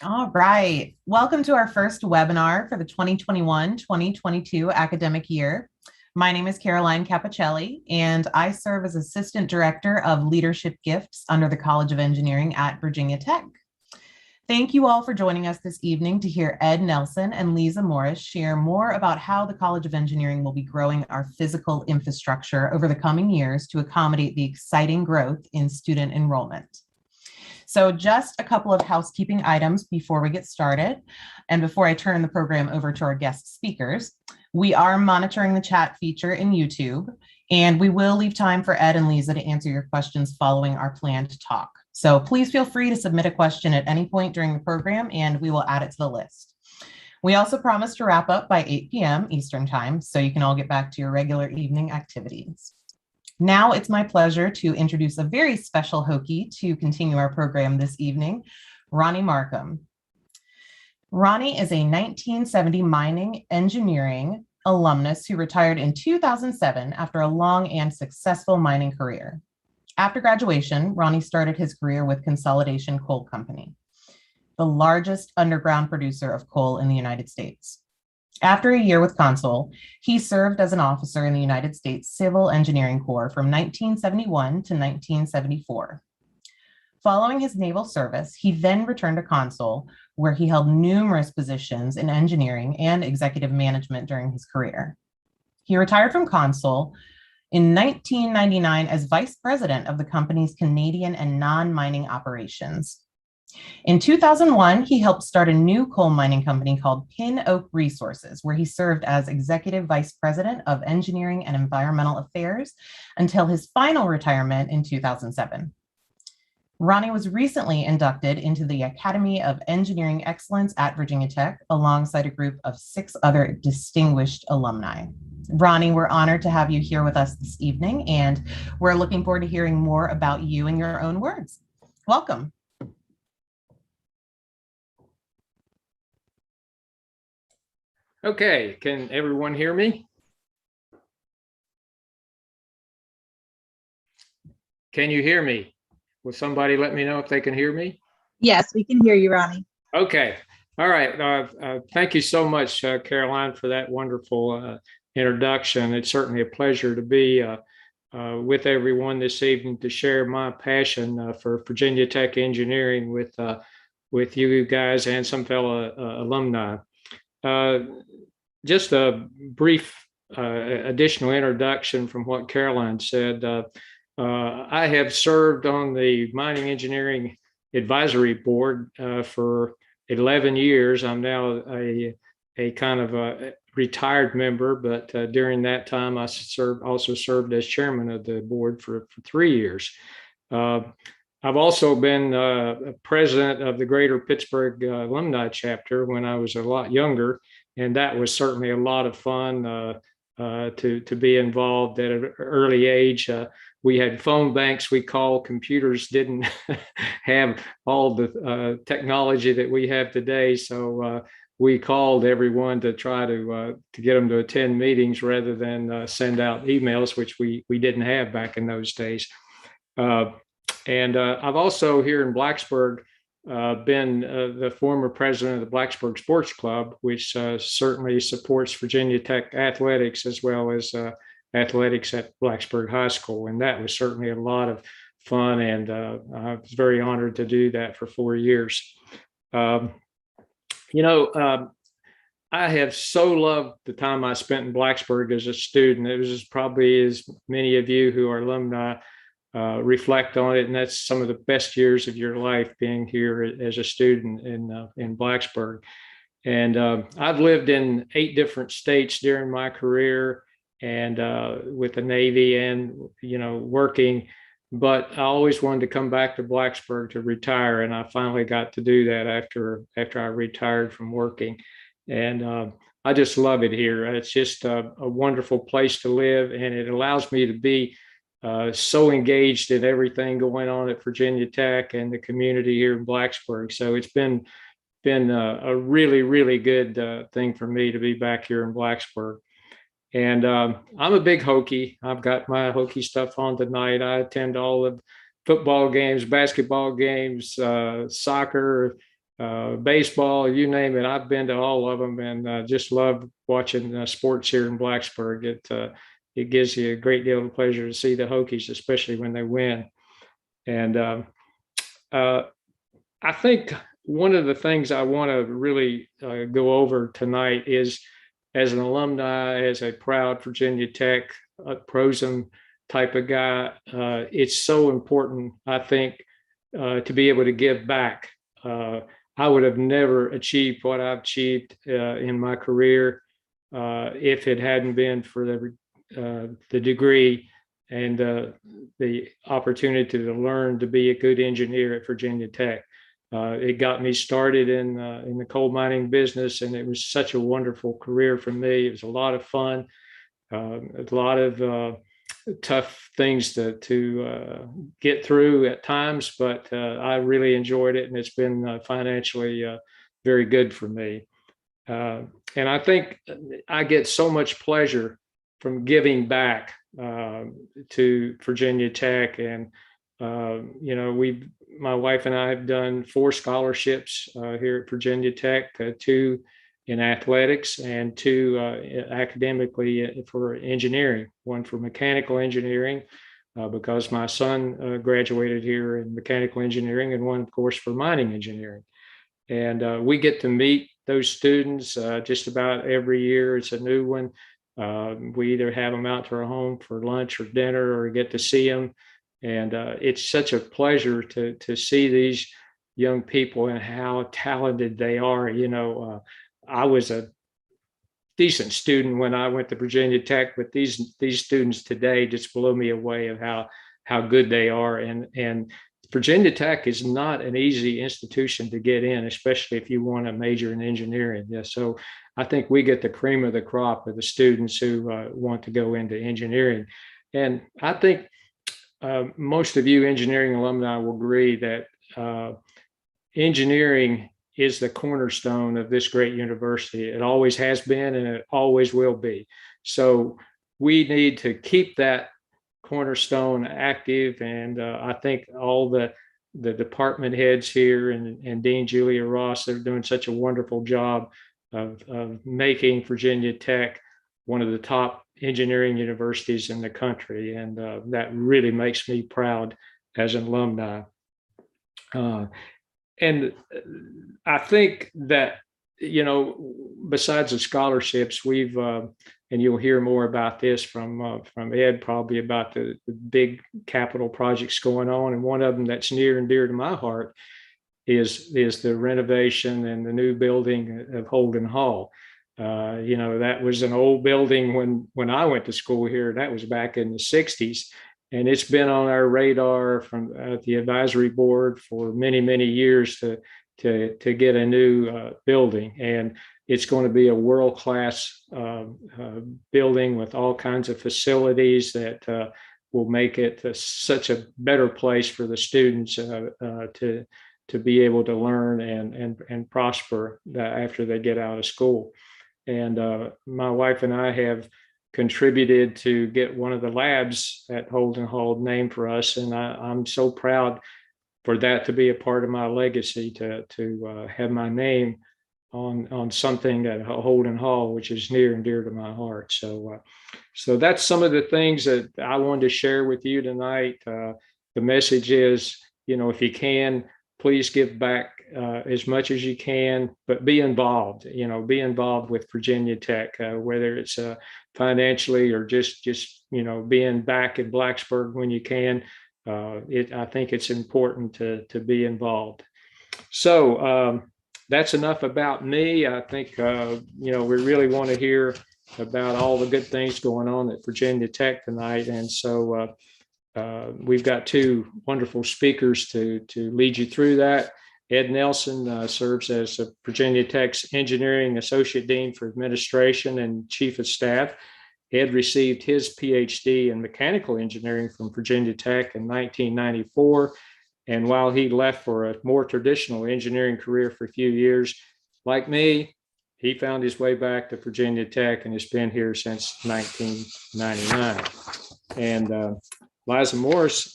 All right. Welcome to our first webinar for the 2021-2022 academic year. My name is Caroline Capicelli, and I serve as Assistant Director of Leadership Gifts under the College of Engineering at Virginia Tech. Thank you all for joining us this evening to hear Ed Nelson and Liza Morris share more about how the College of Engineering will be growing our physical infrastructure over the coming years to accommodate the exciting growth in student enrollment. So just a couple of housekeeping items before we get started and before I turn the program over to our guest speakers. We are monitoring the chat feature in YouTube, and we will leave time for Ed and Liza to answer your questions following our planned talk. So please feel free to submit a question at any point during the program, and we will add it to the list. We also promise to wrap up by 8 p.m. Eastern Time, so you can all get back to your regular evening activities. Now it's my pleasure to introduce a very special Hokie to continue our program this evening, Ronnie Markham. Ronnie is a 1970 mining engineering alumnus who retired in 2007 after a long and successful mining career. After graduation, Ronnie started his career with Consolidation Coal Company, the largest underground producer of coal in the United States. After a year with Consul, he served as an officer in the United States Civil Engineering Corps from 1971 to 1974. Following his naval service, he then returned to Consul, where he held numerous positions in engineering and executive management during his career. He retired from Consul in 1999 as vice president of the company's Canadian and non-mining operations. In 2001, he helped start a new coal mining company called Pin Oak Resources, where he served as executive vice president of engineering and environmental affairs until his final retirement in 2007. Ronnie was recently inducted into the Academy of Engineering Excellence at Virginia Tech alongside a group of 6 other distinguished alumni. Ronnie, we're honored to have you here with us this evening, and we're looking forward to hearing more about you in your own words. Welcome. Okay, can everyone hear me? Can you hear me? Will somebody let me know if they can hear me? Yes, we can hear you, Ronnie. Okay, all right. Thank you so much, Caroline, for that wonderful introduction. It's certainly a pleasure to be with everyone this evening to share my passion for Virginia Tech engineering with you guys and some fellow alumni. Just a brief additional introduction from what Caroline said. I have served on the Mining Engineering Advisory Board for 11 years. I'm now a kind of a retired member, but during that time, I also served as chairman of the board for 3 years. I've also been president of the Greater Pittsburgh Alumni Chapter when I was a lot younger, and that was certainly a lot of fun to be involved at an early age. We had phone banks we called. Computers didn't have all the technology that we have today, so we called everyone to try to get them to attend meetings rather than send out emails, which we didn't have back in those days. And I've also here in Blacksburg been the former president of the Blacksburg Sports Club, which certainly supports Virginia Tech athletics as well as athletics at Blacksburg High School. And that was certainly a lot of fun, and I was very honored to do that for 4 years. I have so loved the time I spent in Blacksburg as a student. It was probably, as many of you who are alumni reflect on it, and that's some of the best years of your life being here as a student in Blacksburg. And I've lived in 8 different states during my career, and with the Navy and working, but I always wanted to come back to Blacksburg to retire, and I finally got to do that after I retired from working. And I just love it here. It's just a wonderful place to live, and it allows me to be so engaged in everything going on at Virginia Tech and the community here in Blacksburg. So it's been a really, really good thing for me to be back here in Blacksburg. And I'm a big Hokie. I've got my Hokie stuff on tonight. I attend all of football games, basketball games, soccer, baseball, you name it. I've been to all of them, and just love watching sports here in Blacksburg. It gives you a great deal of pleasure to see the Hokies, especially when they win. And I think one of the things I want to really go over tonight is, as an alumni, as a proud Virginia Tech PROSM type of guy, it's so important, I think, to be able to give back. I would have never achieved what I've achieved in my career if it hadn't been for the degree and the opportunity to learn to be a good engineer at Virginia Tech. It got me started in the coal mining business, and it was such a wonderful career for me. It was a lot of fun, a lot of tough things to get through at times, but I really enjoyed it, and it's been financially very good for me. And I think I get so much pleasure from giving back to Virginia Tech. And my wife and I have done 4 scholarships here at Virginia Tech, 2 in athletics and 2 academically for engineering, 1 for mechanical engineering because my son graduated here in mechanical engineering, and 1, of course, for mining engineering. And we get to meet those students just about every year. It's a new one. We either have them out to our home for lunch or dinner, or get to see them. And it's such a pleasure to see these young people and how talented they are. I was a decent student when I went to Virginia Tech, but these students today just blow me away of how good they are. And Virginia Tech is not an easy institution to get in, especially if you want to major in engineering. Yeah, so I think we get the cream of the crop of the students who want to go into engineering. And I think most of you engineering alumni will agree that engineering is the cornerstone of this great university. It always has been, and it always will be. So we need to keep that cornerstone active. And I think all the department heads here and Dean Julia Ross, they're doing such a wonderful job of making Virginia Tech one of the top engineering universities in the country. And that really makes me proud as an alumni. And I think that, besides the scholarships, we've, and you'll hear more about this from Ed, probably, about the big capital projects going on. And one of them that's near and dear to my heart is the renovation and the new building of Holden Hall. That was an old building when I went to school here. That was back in the 60s. And it's been on our radar from the advisory board for many, many years to get a new building. And it's going to be a world-class building with all kinds of facilities that will make it such a better place for the students to be able to learn and prosper after they get out of school. And my wife and I have contributed to get one of the labs at Holden Hall named for us. And I'm so proud for that to be a part of my legacy, to have my name on something at Holden Hall, which is near and dear to my heart. So that's some of the things that I wanted to share with you tonight. The message is, if you can, please give back as much as you can, but be involved. Be involved with Virginia Tech, whether it's financially or just being back in Blacksburg when you can. I think it's important to be involved. So that's enough about me. I think we really want to hear about all the good things going on at Virginia Tech tonight, and so we've got 2 wonderful speakers to lead you through that. Ed Nelson serves as Virginia Tech's Engineering Associate Dean for Administration and Chief of Staff. Ed received his PhD in Mechanical Engineering from Virginia Tech in 1994. And while he left for a more traditional engineering career for a few years, like me, he found his way back to Virginia Tech and has been here since 1999. And Liza Morris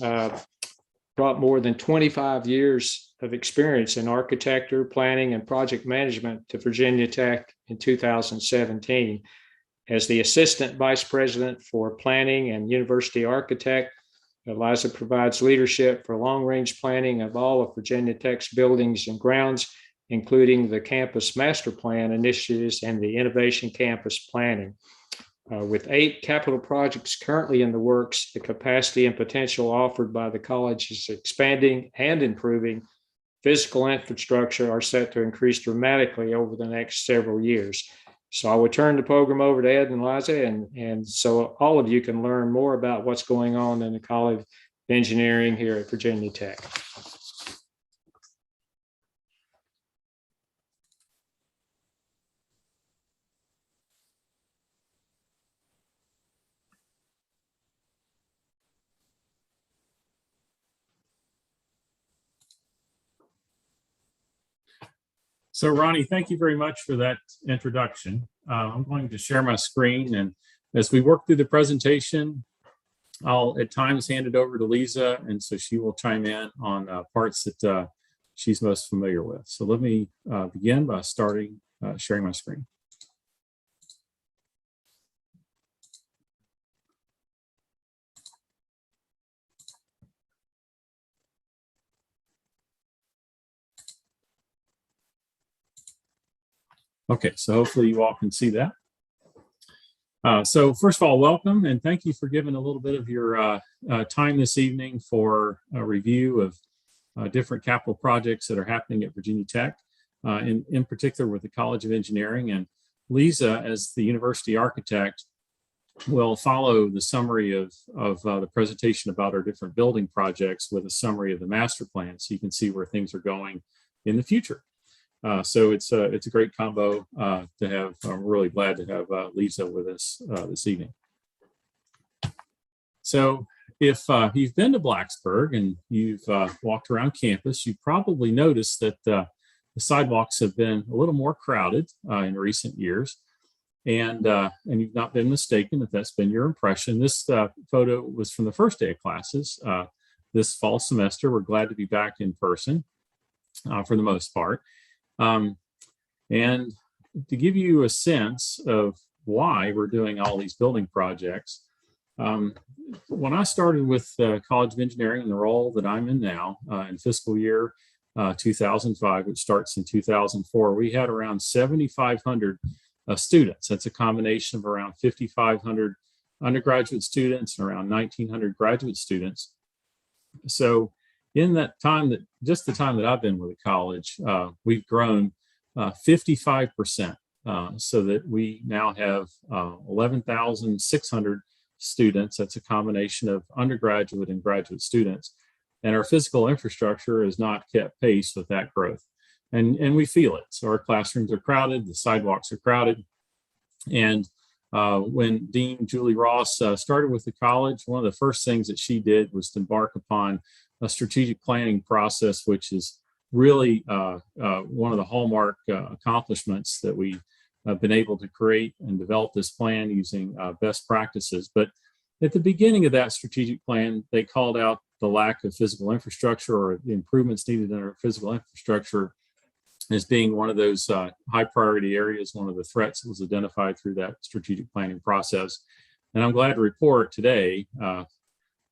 brought more than 25 years of experience in architecture, planning, and project management to Virginia Tech in 2017. As the Assistant Vice President for Planning and University Architect, Liza provides leadership for long-range planning of all of Virginia Tech's buildings and grounds, including the campus master plan initiatives and the innovation campus planning. With 8 capital projects currently in the works, the capacity and potential offered by the college is expanding and improving. Physical infrastructure are set to increase dramatically over the next several years. So I will turn the program over to Ed and Liza, and so all of you can learn more about what's going on in the College of Engineering here at Virginia Tech. So Ronnie, thank you very much for that introduction. I'm going to share my screen, and as we work through the presentation, I'll at times hand it over to Liza, and so she will chime in on parts that she's most familiar with. So let me begin by starting sharing my screen. Okay, so hopefully you all can see that. So first of all, welcome, and thank you for giving a little bit of your time this evening for a review of different capital projects that are happening at Virginia Tech, in particular with the College of Engineering. And Liza, as the university architect, will follow the summary of the presentation about our different building projects with a summary of the master plan, so you can see where things are going in the future. So it's a great combo to have. I'm really glad to have Liza with us this evening. So if you've been to Blacksburg and you've walked around campus, you've probably noticed that the sidewalks have been a little more crowded in recent years. And you've not been mistaken if that's been your impression. This photo was from the first day of classes this fall semester. We're glad to be back in person for the most part. And to give you a sense of why we're doing all these building projects, when I started with the College of Engineering in the role that I'm in now, in fiscal year 2005, which starts in 2004, we had around 7,500 students. That's a combination of around 5,500 undergraduate students and around 1,900 graduate students. So in that time, just the time that I've been with the college, we've grown 55%, so that we now have 11,600 students. That's a combination of undergraduate and graduate students. And our physical infrastructure has not kept pace with that growth. And we feel it. So our classrooms are crowded, the sidewalks are crowded. And when Dean Julie Ross started with the college, one of the first things that she did was to embark upon a strategic planning process, which is really one of the hallmark accomplishments that we have been able to create and develop this plan using best practices. But at the beginning of that strategic plan, they called out the lack of physical infrastructure or the improvements needed in our physical infrastructure as being one of those high priority areas, one of the threats that was identified through that strategic planning process. And I'm glad to report today,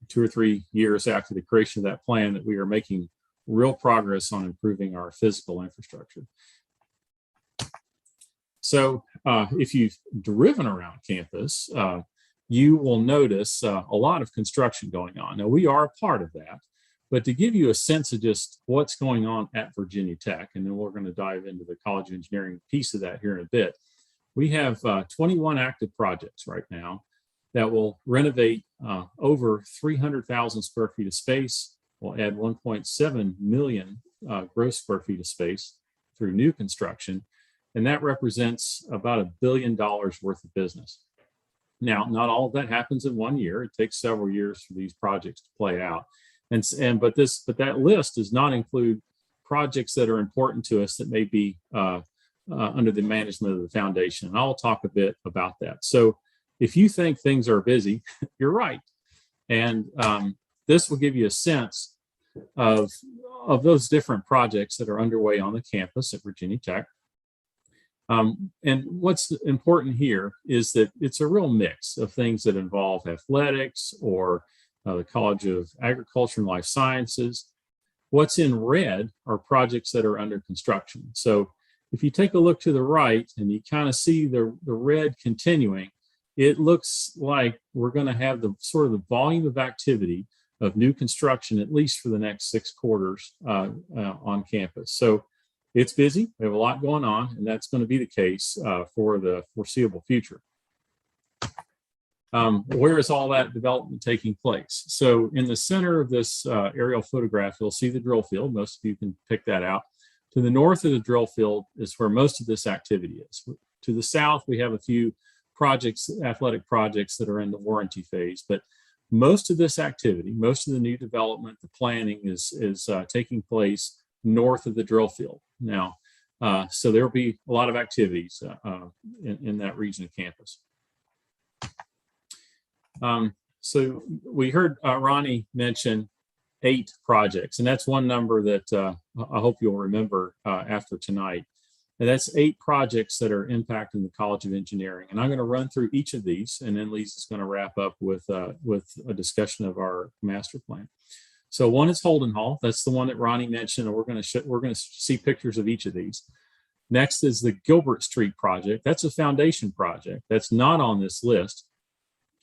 2 or 3 years after the creation of that plan, that we are making real progress on improving our physical infrastructure. So if you've driven around campus, you will notice a lot of construction going on. Now, we are a part of that, but to give you a sense of just what's going on at Virginia Tech, and then we're going to dive into the College of Engineering piece of that here in a bit, we have 21 active projects right now that will renovate over 300,000 square feet of space. We'll add 1.7 million gross square feet of space through new construction. And that represents about $1 billion worth of business. Now, not all of that happens in 1 year. It takes several years for these projects to play out. But that list does not include projects that are important to us that may be under the management of the foundation. And I'll talk a bit about that. So if you think things are busy, you're right. And this will give you a sense of those different projects that are underway on the campus at Virginia Tech. And what's important here is that it's a real mix of things that involve athletics or the College of Agriculture and Life Sciences. What's in red are projects that are under construction. So if you take a look to the right and you kind of see the red continuing, it looks like we're going to have the sort of the volume of activity of new construction, at least for the next 6 quarters on campus. So it's busy. We have a lot going on, and that's going to be the case for the foreseeable future. Where is all that development taking place? So in the center of this aerial photograph, you'll see the drill field. Most of you can pick that out. To the north of the drill field is where most of this activity is. To the south, we have a few projects, athletic projects that are in the warranty phase, but most of this activity, most of the new development, the planning is taking place north of the drill field. Now, so there'll be a lot of activities in that region of campus. So we heard Ronnie mention 8 projects, and that's one number that I hope you'll remember after tonight. And that's 8 projects that are impacting the College of Engineering. And I'm going to run through each of these, and then Lisa's going to wrap up with a discussion of our master plan. So one is Holden Hall. That's the one that Ronnie mentioned, and we're going to see pictures of each of these. Next is the Gilbert Street project. That's a foundation project. That's not on this list,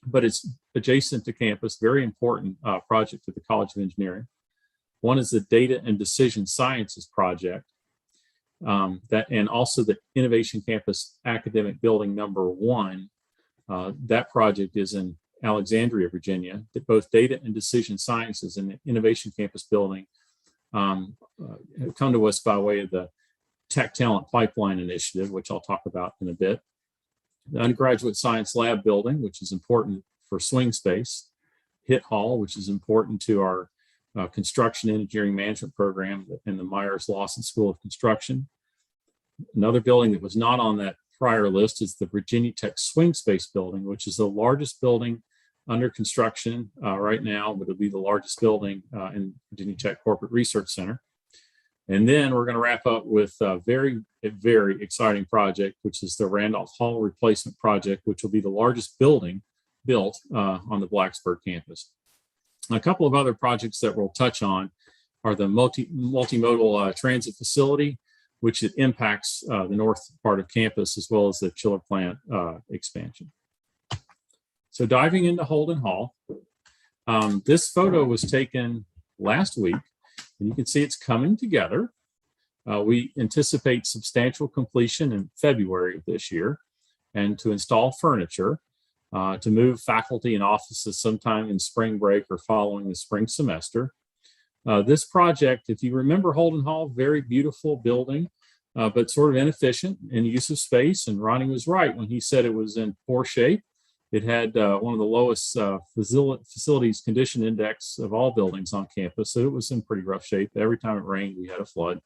but it's adjacent to campus. Very important project at the College of Engineering. One is the Data and Decision Sciences project. And also the Innovation Campus Academic Building number 1. That project is in Alexandria, Virginia. Both Data and Decision Sciences and the Innovation Campus Building have come to us by way of the Tech Talent Pipeline Initiative, which I'll talk about in a bit. The Undergraduate Science Lab Building, which is important for swing space. HIT Hall, which is important to our Construction Engineering Management Program in the Myers-Lawson School of Construction. Another building that was not on that prior list is the Virginia Tech Swing Space Building, which is the largest building under construction right now, but it'll be the largest building in Virginia Tech Corporate Research Center. And then we're going to wrap up with a very exciting project, which is the Randolph Hall Replacement Project, which will be the largest building built on the Blacksburg campus. A couple of other projects that we'll touch on are the multimodal transit facility, which it impacts the north part of campus, as well as the chiller plant expansion. So diving into Holden Hall, this photo was taken last week, and you can see it's coming together. We anticipate substantial completion in February of this year, and to install furniture, to move faculty and offices sometime in spring break or following the spring semester. This project, if you remember Holden Hall, very beautiful building, but sort of inefficient in use of space. And Ronnie was right when he said it was in poor shape. It had one of the lowest facilities condition index of all buildings on campus. So it was in pretty rough shape. Every time it rained, we had a flood.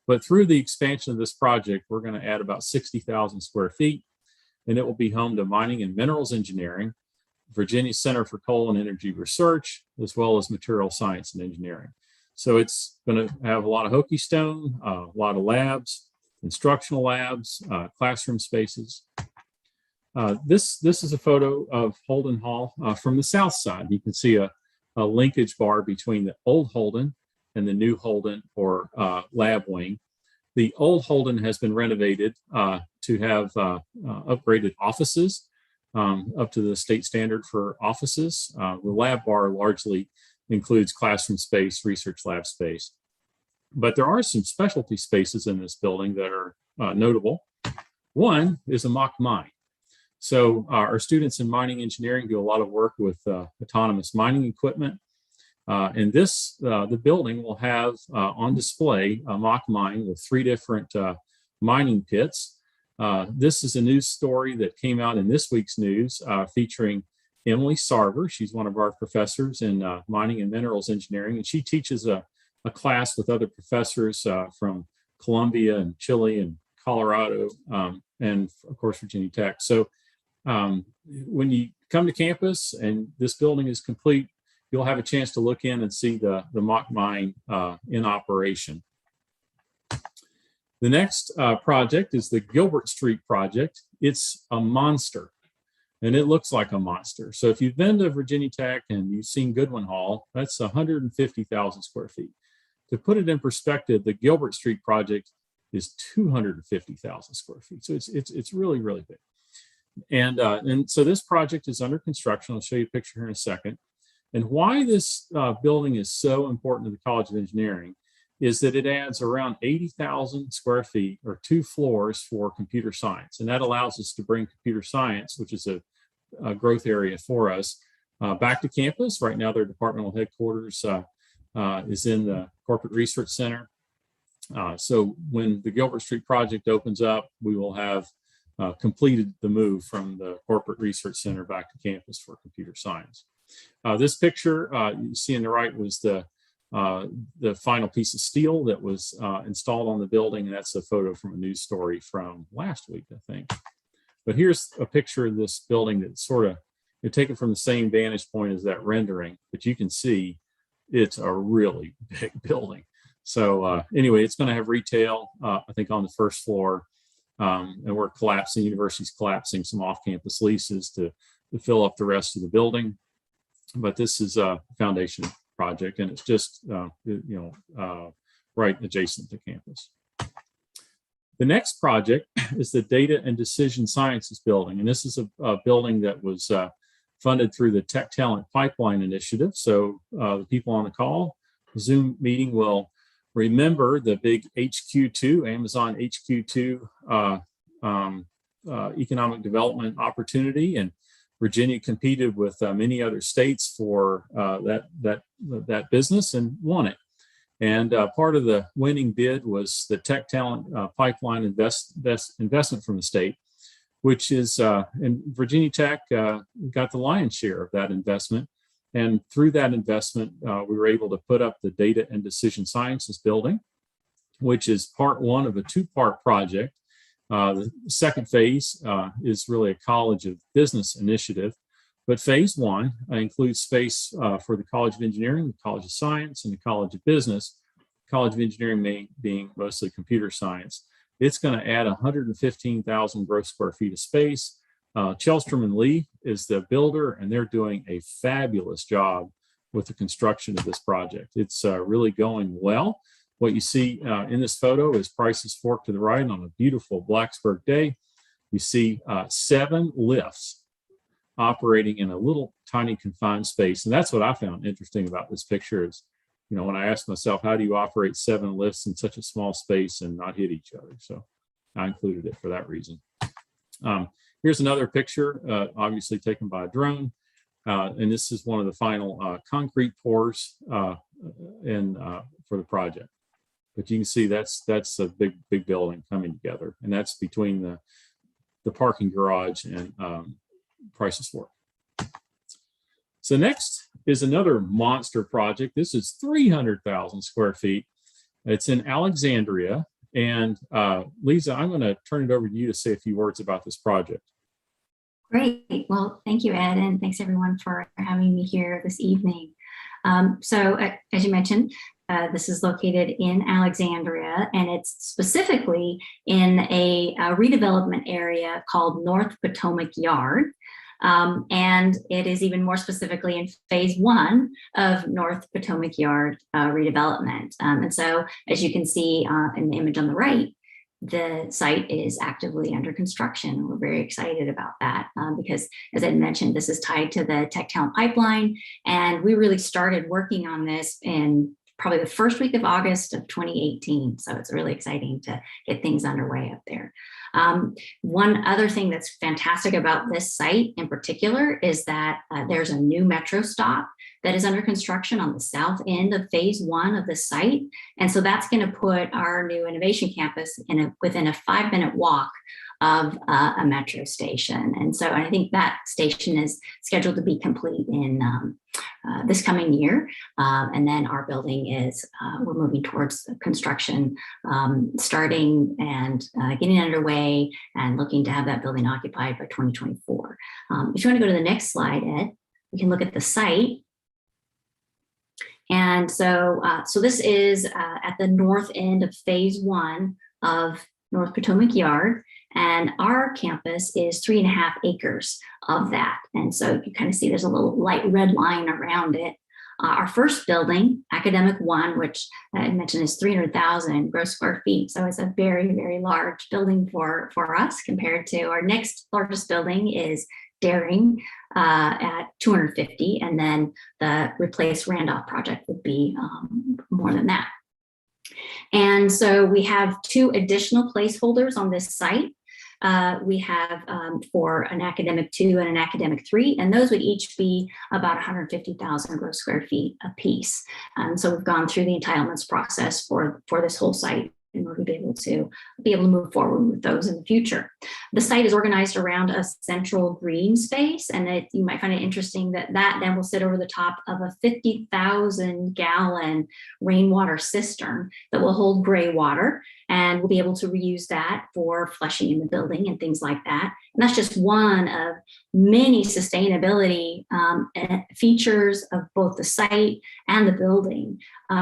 But through the expansion of this project, we're going to add about 60,000 square feet. And it will be home to mining and minerals engineering, Virginia Center for Coal and Energy Research, as well as material science and engineering. So it's going to have a lot of Hokie stone, a lot of labs, instructional labs, classroom spaces. This is a photo of Holden Hall from the south side. You can see a linkage bar between the old Holden and the new Holden or lab wing. The old Holden has been renovated to have upgraded offices up to the state standard for offices. The lab bar largely includes classroom space, research lab space. But there are some specialty spaces in this building that are notable. One is a mock mine. So our students in mining engineering do a lot of work with autonomous mining equipment. And the building will have on display a mock mine with 3 different mining pits. This is a news story that came out in this week's news featuring Emily Sarver. She's one of our professors in mining and minerals engineering, and she teaches a class with other professors from Columbia and Chile and Colorado, and of course, Virginia Tech. So when you come to campus and this building is complete, you'll have a chance to look in and see the mock mine in operation. The next project is the Gilbert Street project. It's a monster, and it looks like a monster. So if you've been to Virginia Tech and you've seen Goodwin Hall, that's 150,000 square feet. To put it in perspective, the Gilbert Street project is 250,000 square feet. So it's really, really big. And so this project is under construction. I'll show you a picture here in a second. And why this building is so important to the College of Engineering is that it adds around 80,000 square feet or 2 floors for computer science. And that allows us to bring computer science, which is a growth area for us, back to campus. Right now, their departmental headquarters is in the Corporate Research Center. So when the Gilbert Street project opens up, we will have completed the move from the Corporate Research Center back to campus for computer science. This picture you see on the right was the final piece of steel that was installed on the building, and that's a photo from a news story from last week, I think. But here's a picture of this building that's sort of taken from the same vantage point as that rendering, but you can see it's a really big building. So anyway, it's going to have retail, I think, on the first floor, and we're collapsing, the university's collapsing some off-campus leases to fill up the rest of the building. But this is a foundation project, and it's just right adjacent to campus. The next project is the Data and Decision Sciences building, and this is a building that was funded through the Tech Talent Pipeline Initiative. So the people on the call, Zoom meeting, will remember the big HQ2, Amazon HQ2 economic development opportunity, and Virginia competed with many other states for that business and won it. And part of the winning bid was the Tech Talent Pipeline investment from the state, which is, and Virginia Tech got the lion's share of that investment. And through that investment, we were able to put up the Data and Decision Sciences building, which is part one of a 2-part project. The second phase is really a College of Business initiative, but phase 1 includes space for the College of Engineering, the College of Science, and the College of Business. College of Engineering being mostly computer science. It's going to add 115,000 gross square feet of space. Chelstrom & Lee is the builder, and they're doing a fabulous job with the construction of this project. It's really going well. What you see in this photo is Price's Fork to the right on a beautiful Blacksburg day. You see 7 lifts operating in a little tiny confined space. And that's what I found interesting about this picture is, when I asked myself, how do you operate 7 lifts in such a small space and not hit each other? So I included it for that reason. Here's another picture, obviously taken by a drone. And this is one of the final concrete pours for the project. But you can see that's a big building coming together, and that's between the parking garage and Price's Fork. So next is another monster project. This is 300,000 square feet. It's in Alexandria, and Liza, I'm going to turn it over to you to say a few words about this project. Great. Well, thank you, Ed, and thanks everyone for having me here this evening. So as you mentioned, this is located in Alexandria, and it's specifically in a redevelopment area called North Potomac Yard. And it is even more specifically in phase 1 of North Potomac Yard redevelopment. And so as you can see in the image on the right, the site is actively under construction. We're very excited about that because, as I mentioned, this is tied to the Tech Talent Pipeline, and we really started working on this in probably the first week of August of 2018. So it's really exciting to get things underway up there. One other thing that's fantastic about this site in particular is that there's a new metro stop that is under construction on the south end of phase 1 of the site. And so that's going to put our new innovation campus within a 5-minute walk of a metro station. And so I think that station is scheduled to be complete in this coming year. And then our building is, we're moving towards construction, starting and getting underway and looking to have that building occupied by 2024. If you want to go to the next slide, Ed, we can look at the site. And so this is at the north end of phase 1 of North Potomac Yard. And our campus is 3.5 acres of that. And so you kind of see there's a little light red line around it. Our first building, Academic 1, which I mentioned is 300,000 gross square feet. So it's a very, very large building for us compared to our next largest building is Daring at 250. And then the Replace Randolph project would be more than that. And so we have 2 additional placeholders on this site. We have for an Academic 2 and an Academic 3, and those would each be about 150,000 gross square feet a piece. So we've gone through the entitlements process for this whole site in order to be able to move forward with those in the future. The site is organized around a central green space, and you might find it interesting that then will sit over the top of a 50,000 gallon rainwater cistern that will hold gray water, and we'll be able to reuse that for flushing in the building and things like that. And that's just one of many sustainability features of both the site and the building.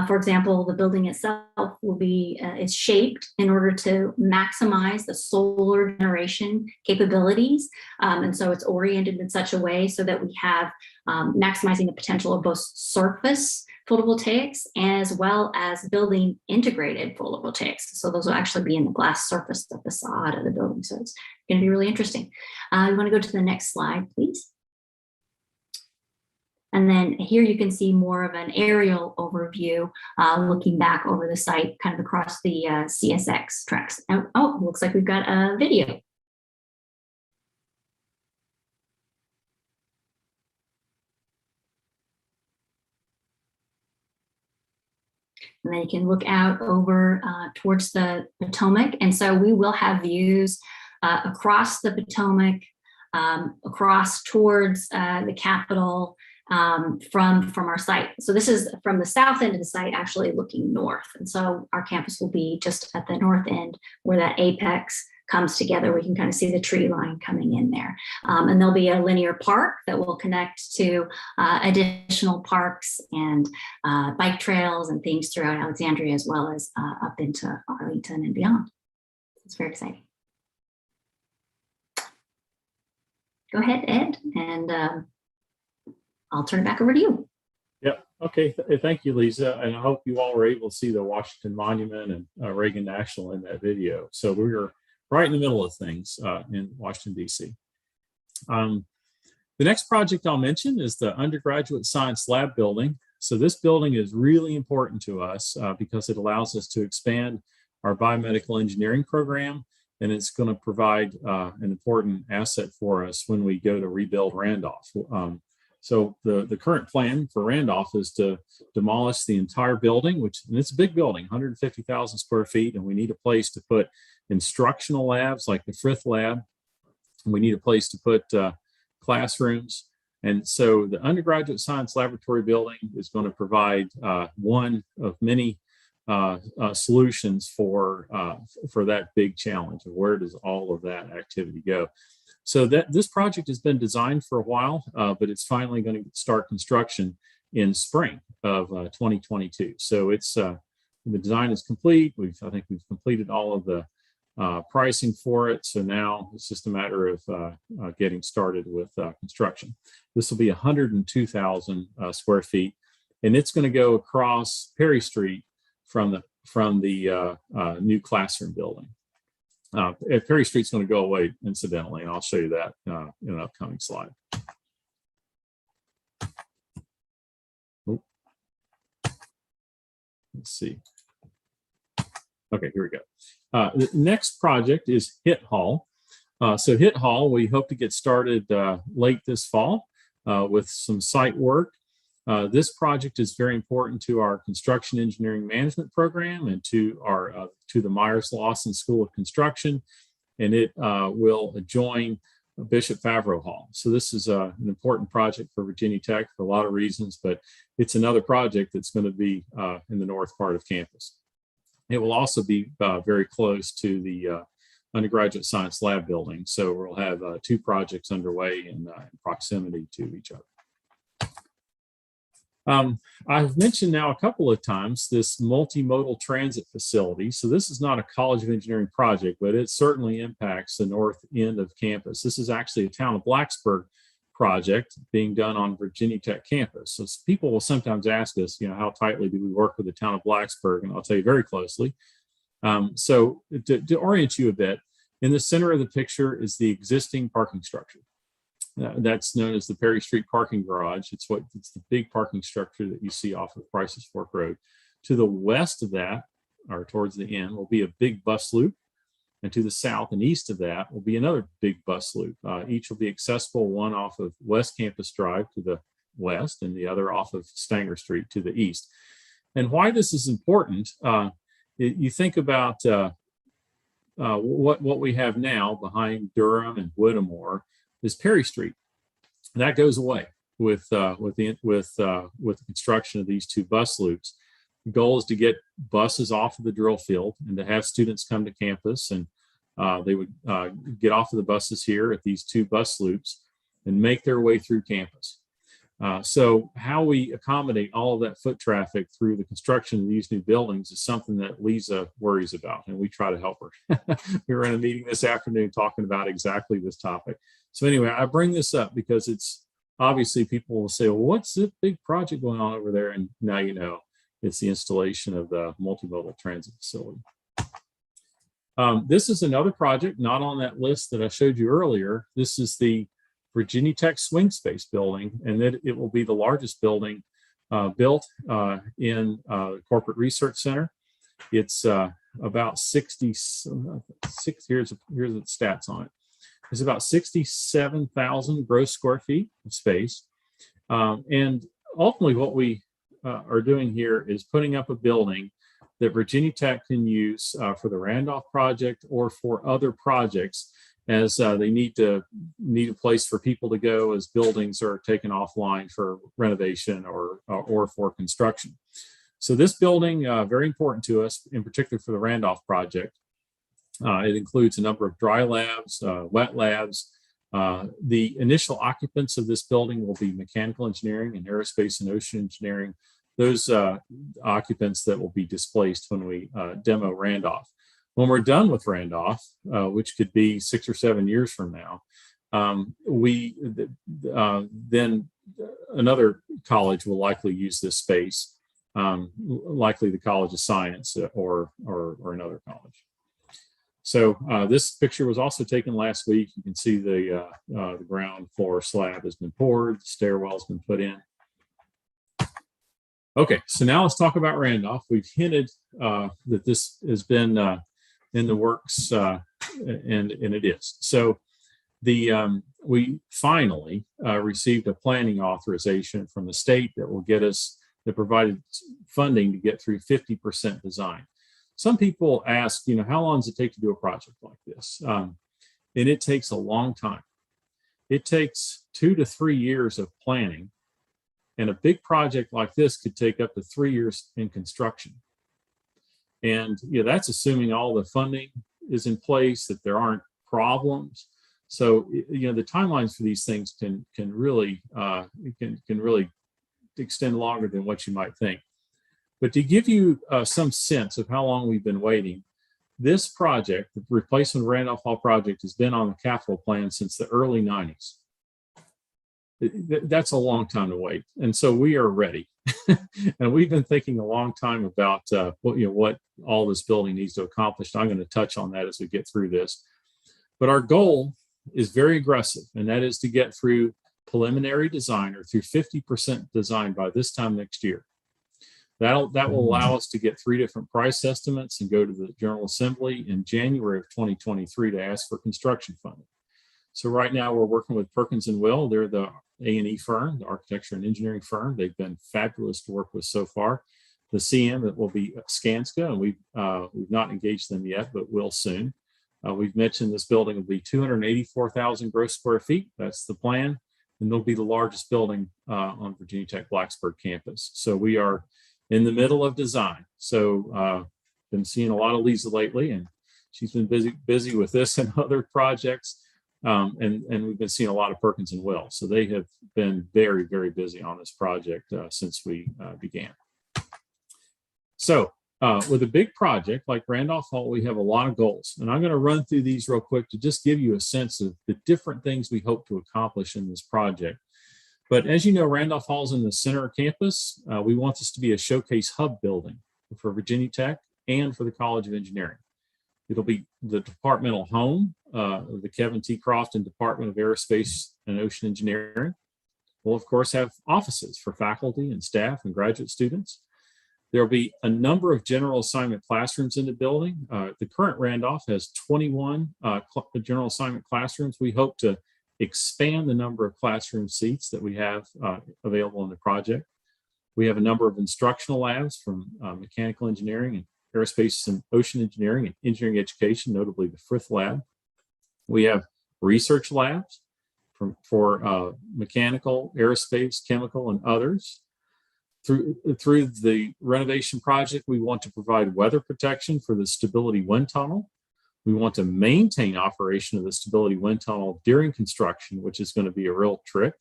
For example, the building itself will be is shaped in order to maximize the solar generation capabilities. And so it's oriented in such a way so that we have maximizing the potential of both surface photovoltaics as well as building integrated photovoltaics. So those will actually be in the glass surface, the facade of the building. So it's going to be really interesting. You want to go to the next slide, please. And then here you can see more of an aerial overview, looking back over the site, kind of across the CSX tracks. Oh, looks like we've got a video. And then you can look out over towards the Potomac. And so we will have views across the Potomac, across towards the Capitol, from our site. So this is from the south end of the site, actually looking north. And so our campus will be just at the north end where that apex comes together. We can kind of see the tree line coming in there. And there'll be a linear park that will connect to additional parks and bike trails and things throughout Alexandria, as well as up into Arlington and beyond. It's very exciting. Go ahead, Ed, and I'll turn it back over to you. Yep. Okay. Thank you, Lisa. And I hope you all were able to see the Washington Monument and Reagan National in that video. So we were right in the middle of things in Washington, D.C. The next project I'll mention is the Undergraduate Science Lab building. So this building is really important to us because it allows us to expand our biomedical engineering program, and it's going to provide an important asset for us when we go to rebuild Randolph. So the current plan for Randolph is to demolish the entire building, and it's a big building, 150,000 square feet, and we need a place to put instructional labs like the Frith Lab. We need a place to put classrooms. And so the Undergraduate Science Laboratory building is going to provide one of many solutions for that big challenge of where does all of that activity go. So this project has been designed for a while, but it's finally going to start construction in spring of 2022. So it's the design is complete. I think we've completed all of the pricing for it. So now it's just a matter of getting started with construction. This will be 102,000 square feet, and it's going to go across Perry Street from the new classroom building. Perry Street's going to go away, incidentally, and I'll show you that in an upcoming slide. Oh. Let's see. Okay, here we go. The next project is HIT Hall. So HIT Hall, we hope to get started late this fall with some site work. This project is very important to our construction engineering management program and to the Myers-Lawson School of Construction, and it will adjoin Bishop Favreau Hall. So this is an important project for Virginia Tech for a lot of reasons, but it's another project that's going to be in the north part of campus. It will also be very close to the Undergraduate Science Lab building, so we'll have 2 projects underway in proximity to each other. I've mentioned now a couple of times this multimodal transit facility. So this is not a College of Engineering project, but it certainly impacts the north end of campus. This is actually a town of Blacksburg project being done on Virginia Tech campus. So people will sometimes ask us, how tightly do we work with the town of Blacksburg? And I'll tell you very closely. So to orient you a bit, in the center of the picture is the existing parking structure. That's known as the Perry Street parking garage. It's the big parking structure that you see off of Price's Fork Road. To the west of that, or towards the end, will be a big bus loop. And to the south and east of that will be another big bus loop. Each will be accessible, one off of West Campus Drive to the west and the other off of Stanger Street to the east. And why this is important, you think about what we have now behind Durham and Whittemore is Perry Street. That goes away with the construction of these two bus loops. The goal is to get buses off of the drill field and to have students come to campus, and they would get off of the buses here at these two bus loops and make their way through campus. So how we accommodate all of that foot traffic through the construction of these new buildings is something that Liza worries about, and we try to help her. We were in a meeting this afternoon talking about exactly this topic. So anyway, I bring this up because it's obviously people will say, well, what's this big project going on over there? And now you know it's the installation of the multimodal transit facility. This is another project not on that list that I showed you earlier. This is the Virginia Tech Swing Space building, and it will be the largest building built in the Corporate Research Center. It's about 66, here's the stats on it. It's about 67,000 gross square feet of space. And ultimately what we are doing here is putting up a building that Virginia Tech can use for the Randolph project or for other projects as they need a place for people to go as buildings are taken offline for renovation or for construction. So this building, very important to us, in particular for the Randolph project. It includes a number of dry labs, wet labs. The initial occupants of this building will be mechanical engineering and aerospace and ocean engineering. Those occupants that will be displaced when we demo Randolph. When we're done with Randolph, which could be 6 or 7 years from now, then another college will likely use this space, likely the College of Science or another college. So this picture was also taken last week. You can see the ground floor slab has been poured, the stairwell has been put in. Okay, so now let's talk about Randolph. We've hinted that this has been in the works, and it is. So we finally received a planning authorization from the state that provided funding to get through 50% design. Some people ask, how long does it take to do a project like this? And it takes a long time. It takes 2 to 3 years of planning. And a big project like this could take up to 3 years in construction. And that's assuming all the funding is in place, that there aren't problems. So the timelines for these things can really extend longer than what you might think. But to give you some sense of how long we've been waiting, this project, the replacement Randolph Hall project, has been on the capital plan since the early 90s. That's a long time to wait. And so we are ready. And we've been thinking a long time about what all this building needs to accomplish. I'm going to touch on that as we get through this. But our goal is very aggressive, and that is to get through preliminary design or through 50% design by this time next year. That will allow us to get 3 different price estimates and go to the General Assembly in January of 2023 to ask for construction funding. So right now we're working with Perkins & Will. They're the A&E firm, the architecture and engineering firm. They've been fabulous to work with so far. The CM, it will be Skanska, and we've not engaged them yet, but will soon. We've mentioned this building will be 284,000 gross square feet. That's the plan. And they'll be the largest building on Virginia Tech Blacksburg campus. So we are in the middle of design. So been seeing a lot of Liza lately, and she's been busy with this and other projects. And we've been seeing a lot of Perkins and Will. So they have been very, very busy on this project since we began. So with a big project like Randolph Hall, we have a lot of goals. And I'm going to run through these real quick to just give you a sense of the different things we hope to accomplish in this project. But as you know, Randolph Hall is in the center of campus. We want this to be a showcase hub building for Virginia Tech and for the College of Engineering. It'll be the departmental home of the Kevin T. Crofton Department of Aerospace and Ocean Engineering. We'll, of course, have offices for faculty and staff and graduate students. There'll be a number of general assignment classrooms in the building. The current Randolph has 21 general assignment classrooms. We hope to expand the number of classroom seats that we have available in the project. We have a number of instructional labs from mechanical engineering and aerospace and ocean engineering and engineering education, notably the Frith Lab. We have research labs for mechanical, aerospace, chemical, and others. Through the renovation project, we want to provide weather protection for the stability wind tunnel. We want to maintain operation of the stability wind tunnel during construction, which is going to be a real trick.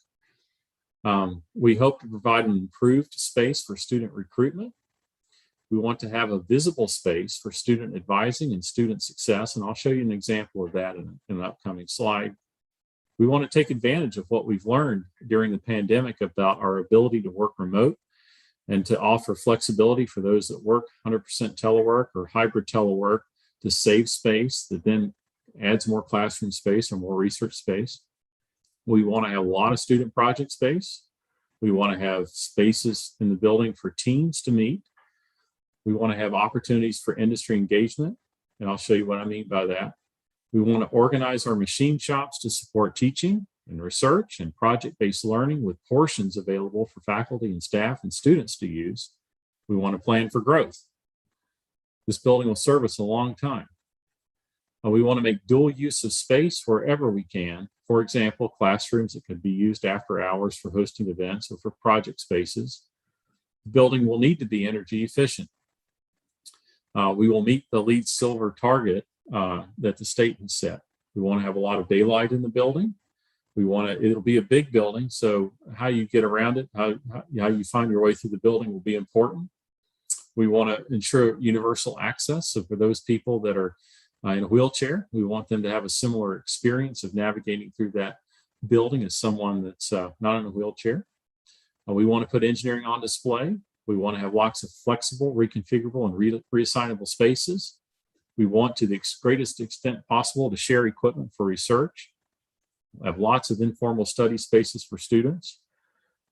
We hope to provide an improved space for student recruitment. We want to have a visible space for student advising and student success, and I'll show you an example of that in an upcoming slide. We want to take advantage of what we've learned during the pandemic about our ability to work remote and to offer flexibility for those that work 100% telework or hybrid telework to save space that then adds more classroom space or more research space. We want to have a lot of student project space. We want to have spaces in the building for teams to meet. We want to have opportunities for industry engagement, and I'll show you what I mean by that. We want to organize our machine shops to support teaching and research and project-based learning with portions available for faculty and staff and students to use. We want to plan for growth. This building will serve us a long time. We want to make dual use of space wherever we can. For example, classrooms that could be used after hours for hosting events or for project spaces. The building will need to be energy efficient. We will meet the LEED Silver target that the state has set. We want to have a lot of daylight in the building. It'll be a big building, so how you get around it, how you find your way through the building will be important. We want to ensure universal access. So for those people that are in a wheelchair, we want them to have a similar experience of navigating through that building as someone that's not in a wheelchair. We want to put engineering on display. We want to have lots of flexible, reconfigurable, and reassignable spaces. We want, to the greatest extent possible, to share equipment for research. We have lots of informal study spaces for students.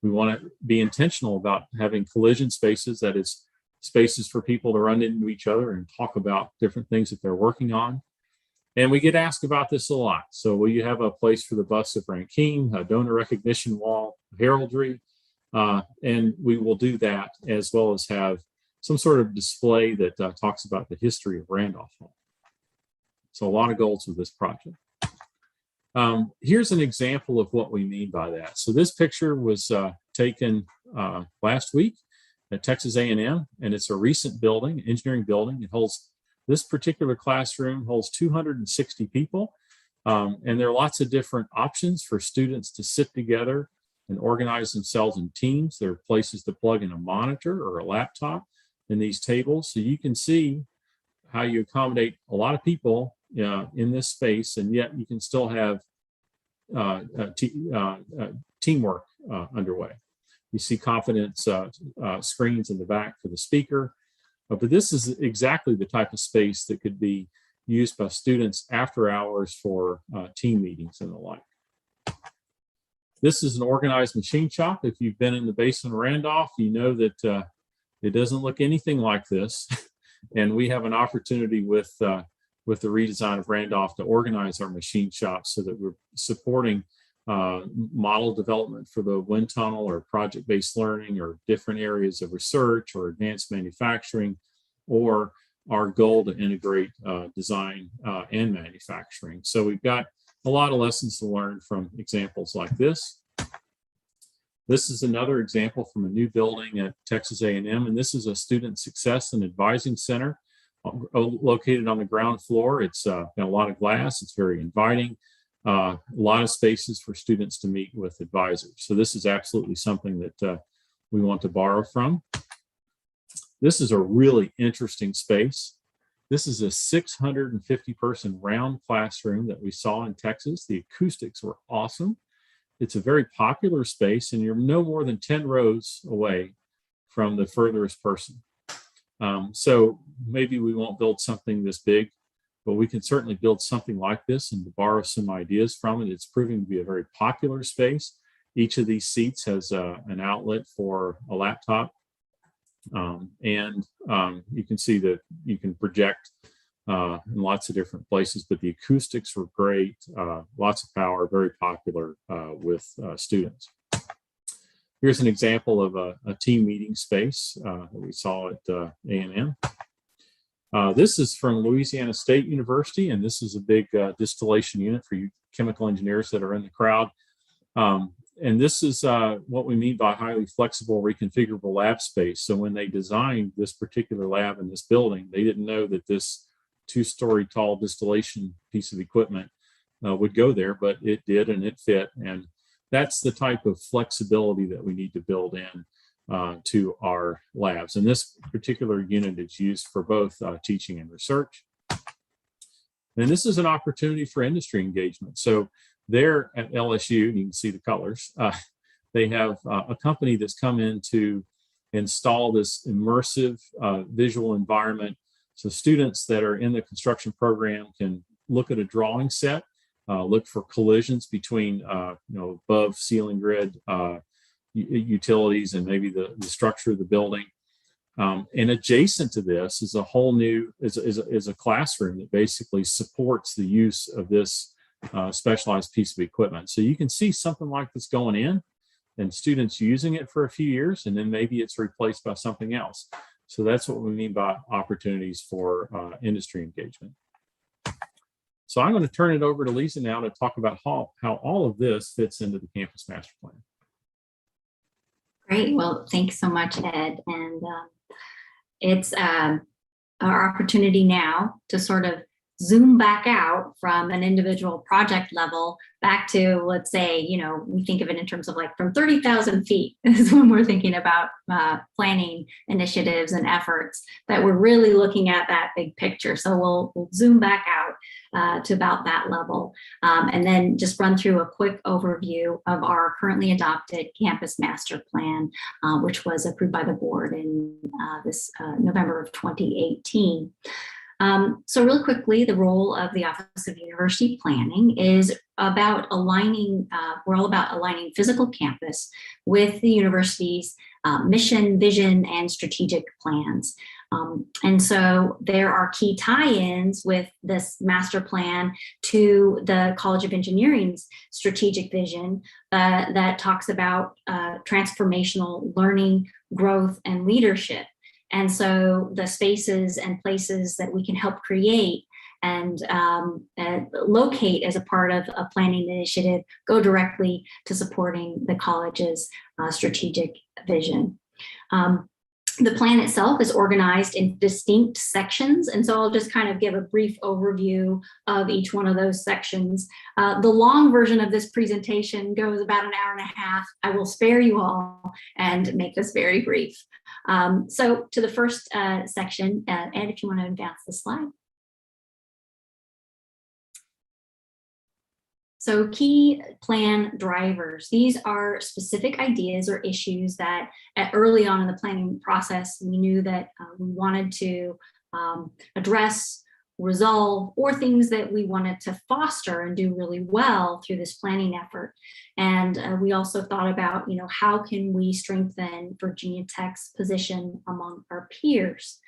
We want to be intentional about having collision spaces, that is, spaces for people to run into each other and talk about different things that they're working on. And we get asked about this a lot. So will you have a place for the bust of Rankine, a donor recognition wall, heraldry? And we will do that, as well as have some sort of display that talks about the history of Randolph Hall. So a lot of goals with this project. Here's an example of what we mean by that. So this picture was taken last week at Texas A&M, and it's a recent building, engineering building. It holds, this particular classroom holds 260 people, and there are lots of different options for students to sit together and organize themselves in teams. There are places to plug in a monitor or a laptop in these tables, so you can see how you accommodate a lot of people in this space, and yet you can still have teamwork underway. You see confidence screens in the back for the speaker, but this is exactly the type of space that could be used by students after hours for team meetings and the like. This is an organized machine shop. If you've been in the basement of Randolph, you know that it doesn't look anything like this. And we have an opportunity with the redesign of Randolph to organize our machine shops so that we're supporting model development for the wind tunnel or project-based learning or different areas of research or advanced manufacturing, or our goal to integrate design and manufacturing. So we've got a lot of lessons to learn from examples like this. This is another example from a new building at Texas A&M, and this is a student success and advising center located on the ground floor. It's got a lot of glass. It's very inviting. a lot of spaces for students to meet with advisors. So this is absolutely something that we want to borrow from. This is a really interesting space. This is a 650 person round classroom that we saw in Texas. The acoustics were awesome. It's a very popular space, and you're no more than 10 rows away from the furthest person. So maybe we won't build something this big, but we can certainly build something like this and to borrow some ideas from it. It's proving to be a very popular space. Each of these seats has an outlet for a laptop. You can see that you can project in lots of different places, but the acoustics were great, lots of power, very popular with students. Here's an example of a team meeting space that we saw at A&M. This is from Louisiana State University, and this is a big distillation unit for you chemical engineers that are in the crowd. And this is what we mean by highly flexible, reconfigurable lab space. So when they designed this particular lab in this building, they didn't know that this 2-story tall distillation piece of equipment would go there, but it did, and it fit. And that's the type of flexibility that we need to build in to our labs. And this particular unit is used for both teaching and research. And this is an opportunity for industry engagement. So there at LSU, you can see the colors, they have a company that's come in to install this immersive visual environment. So students that are in the construction program can look at a drawing set, look for collisions between above ceiling grid utilities and maybe the structure of the building. And adjacent to this is a whole new, is a classroom that basically supports the use of this specialized piece of equipment. So you can see something like this going in and students using it for a few years, and then maybe it's replaced by something else. So that's what we mean by opportunities for industry engagement. So I'm going to turn it over to Liza now to talk about how all of this fits into the campus master plan. Great. Well, thanks so much, Ed. And it's our opportunity now to sort of zoom back out from an individual project level back to, let's say, we think of it in terms of like from 30,000 feet is when we're thinking about planning initiatives and efforts, that we're really looking at that big picture. So we'll zoom back out to about that level, and then just run through a quick overview of our currently adopted campus master plan, which was approved by the board in this November of 2018. So really quickly, the role of the Office of University Planning is about aligning, we're all about aligning physical campus with the university's mission, vision, and strategic plans. And so there are key tie-ins with this master plan to the College of Engineering's strategic vision that talks about transformational learning, growth, and leadership. And so the spaces and places that we can help create and locate as a part of a planning initiative go directly to supporting the college's strategic vision. The plan itself is organized in distinct sections, and so I'll just kind of give a brief overview of each one of those sections. The long version of this presentation goes about an hour and a half. I will spare you all and make this very brief. So to the first section, Ed, if you want to advance the slide. So key plan drivers. These are specific ideas or issues that early on in the planning process, we knew that we wanted to address, resolve, or things that we wanted to foster and do really well through this planning effort. And we also thought about, how can we strengthen Virginia Tech's position among our peers?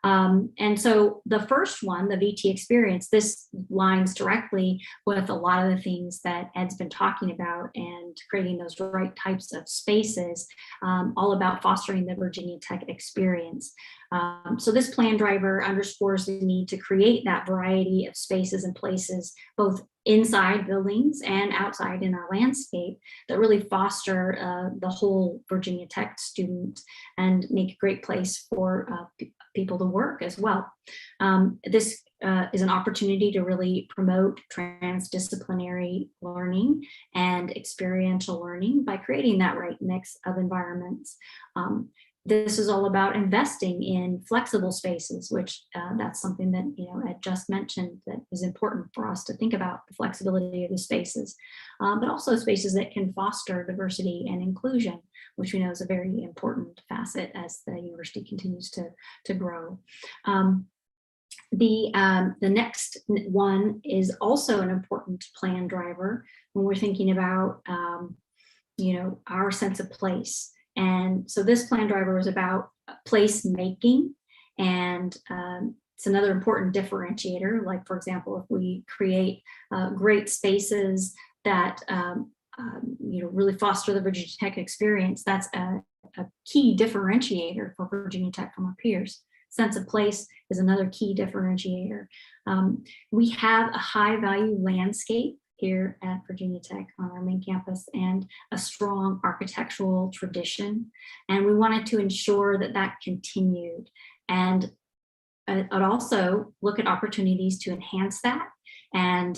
And so the first one, the VT experience, this lines directly with a lot of the things that Ed's been talking about and creating those right types of spaces, all about fostering the Virginia Tech experience. So this plan driver underscores the need to create that variety of spaces and places, both inside buildings and outside in our landscape, that really foster the whole Virginia Tech student and make a great place for people to work as well. This is an opportunity to really promote transdisciplinary learning and experiential learning by creating that right mix of environments. This is all about investing in flexible spaces, which that's something that, Ed just mentioned that is important for us to think about, the flexibility of the spaces, but also spaces that can foster diversity and inclusion, which we know is a very important facet as the university continues to grow. The next one is also an important plan driver when we're thinking about, our sense of place. And so this plan driver is about place making, and it's another important differentiator. Like, for example, if we create great spaces that really foster the Virginia Tech experience, that's a key differentiator for Virginia Tech from our peers. Sense of place is another key differentiator. We have a high value landscape here at Virginia Tech on our main campus and a strong architectural tradition. And we wanted to ensure that that continued. And I'd also look at opportunities to enhance that and